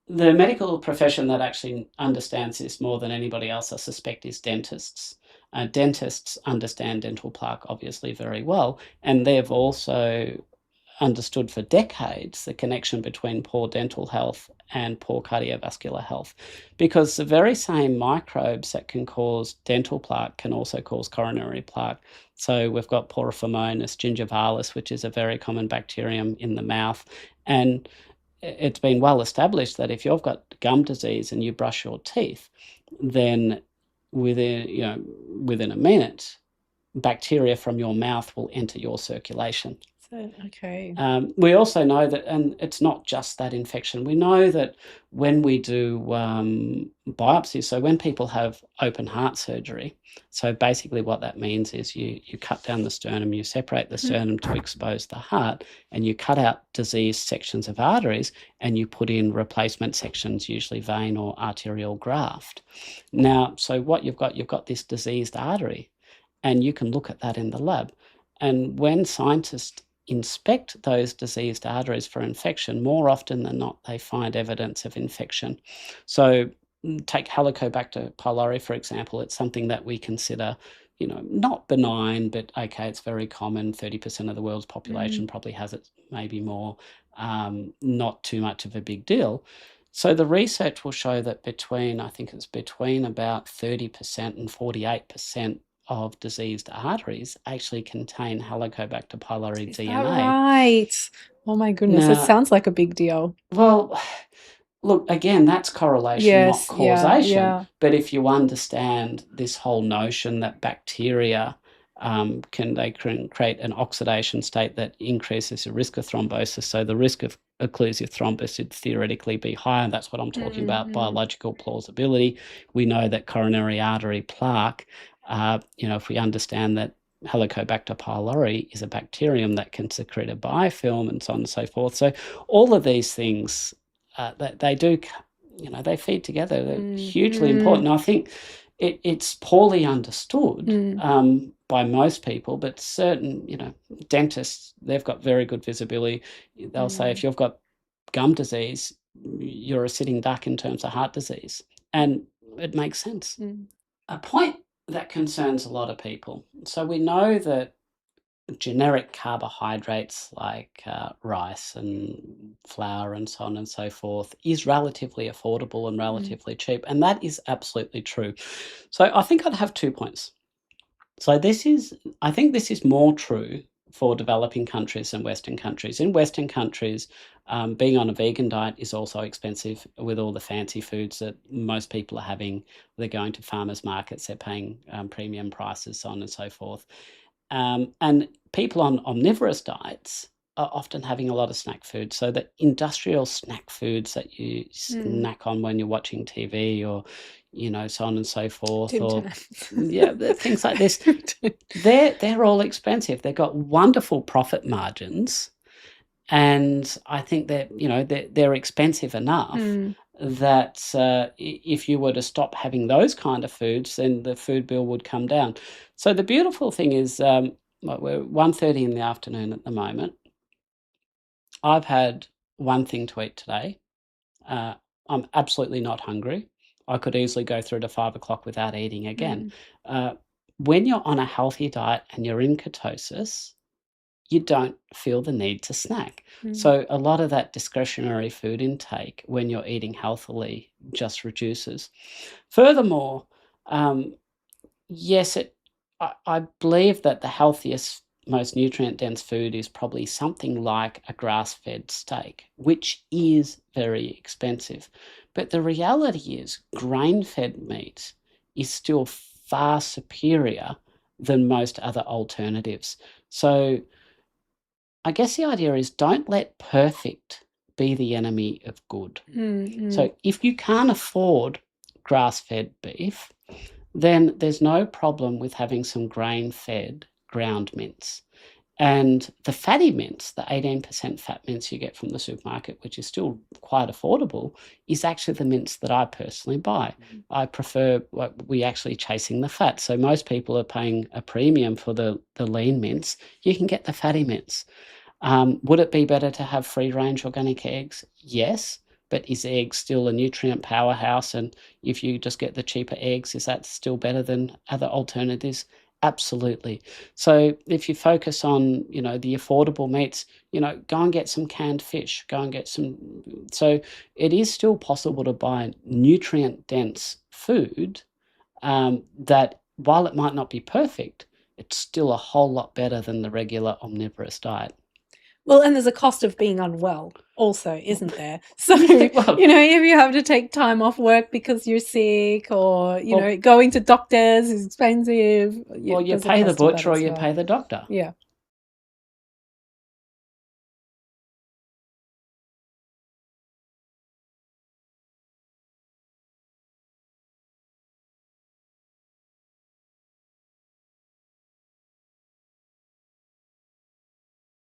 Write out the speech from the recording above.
The medical profession that actually understands this more than anybody else, I suspect, is dentists. Dentists understand dental plaque obviously very well, and they've also understood for decades the connection between poor dental health and poor cardiovascular health, because the very same microbes that can cause dental plaque can also cause coronary plaque. So we've got Porphyromonas gingivalis, which is a very common bacterium in the mouth, and it's been well established that if you've got gum disease and you brush your teeth, then within a minute, bacteria from your mouth will enter your circulation. Okay. We also know that, and it's not just that infection, we know that when we do biopsies, so when people have open heart surgery, so basically what that means is you cut down the sternum, you separate the sternum to expose the heart, and you cut out diseased sections of arteries, and you put in replacement sections, usually vein or arterial graft. Now, so what you've got this diseased artery, and you can look at that in the lab. And when scientists inspect those diseased arteries for infection, more often than not, they find evidence of infection. So take Helicobacter pylori, for example. It's something that we consider, not benign, but okay, it's very common. 30% of the world's population probably has it, maybe more. Not too much of a big deal. So the research will show that I think it's between about 30% and 48% of diseased arteries actually contain Helicobacter pylori Is that DNA. right? Oh my goodness, it Now, sounds like a big deal. well, look, again, that's correlation, not Yes, yeah, causation. yeah. But if you understand this whole notion that bacteria can create an oxidation state that increases the risk of thrombosis, so the risk of occlusive thrombus would theoretically be higher. That's what I'm talking about, biological plausibility. We know that coronary artery plaque, if we understand that Helicobacter pylori is a bacterium that can secrete a biofilm and so on and so forth. So all of these things, they do, they feed together. They're hugely important. I think it's poorly understood by most people, but certain, dentists, they've got very good visibility. They'll say if you've got gum disease, you're a sitting duck in terms of heart disease. And it makes sense. A point that concerns a lot of people. So we know that generic carbohydrates like rice and flour and so on and so forth is relatively affordable and relatively cheap, and that is absolutely true. So I think I'd have 2 points. So I think this is more true for developing countries than Western countries. In Western countries, being on a vegan diet is also expensive with all the fancy foods that most people are having. They're going to farmers markets, they're paying premium prices, so on and so forth. And people on omnivorous diets are often having a lot of snack food. So the industrial snack foods that you snack on when you're watching TV or, so on and so forth, Tim or Tams. things like this, they're all expensive. They've got wonderful profit margins. And I think that, they're expensive enough that if you were to stop having those kind of foods, then the food bill would come down. So the beautiful thing is, we're 1:30 in the afternoon at the moment. I've had one thing to eat today. I'm absolutely not hungry. I could easily go through to 5 o'clock without eating again. When you're on a healthy diet and you're in ketosis, you don't feel the need to snack. So a lot of that discretionary food intake when you're eating healthily just reduces. Furthermore, yes, I believe that the healthiest, most nutrient-dense food is probably something like a grass-fed steak, which is very expensive. But the reality is grain-fed meat is still far superior than most other alternatives. So I guess the idea is don't let perfect be the enemy of good. So if you can't afford grass-fed beef, then there's no problem with having some grain-fed ground mince. And the fatty mince, the 18% fat mince you get from the supermarket, which is still quite affordable, is actually the mince that I personally buy. I prefer we actually chasing the fat. So most people are paying a premium for the lean mince. You can get the fatty mince. Would it be better to have free-range organic eggs? Yes, but is eggs still a nutrient powerhouse? And if you just get the cheaper eggs, is that still better than other alternatives? Absolutely. So if you focus on, the affordable meats, go and get some canned fish, go and get some. So it is still possible to buy nutrient dense food that, while it might not be perfect, it's still a whole lot better than the regular omnivorous diet. Well, and there's a cost of being unwell also, isn't there? So, Well, if you have to take time off work because you're sick, or, going to doctors is expensive. well, you there's a pay the cost of that butcher or as you well. pay the doctor. Yeah.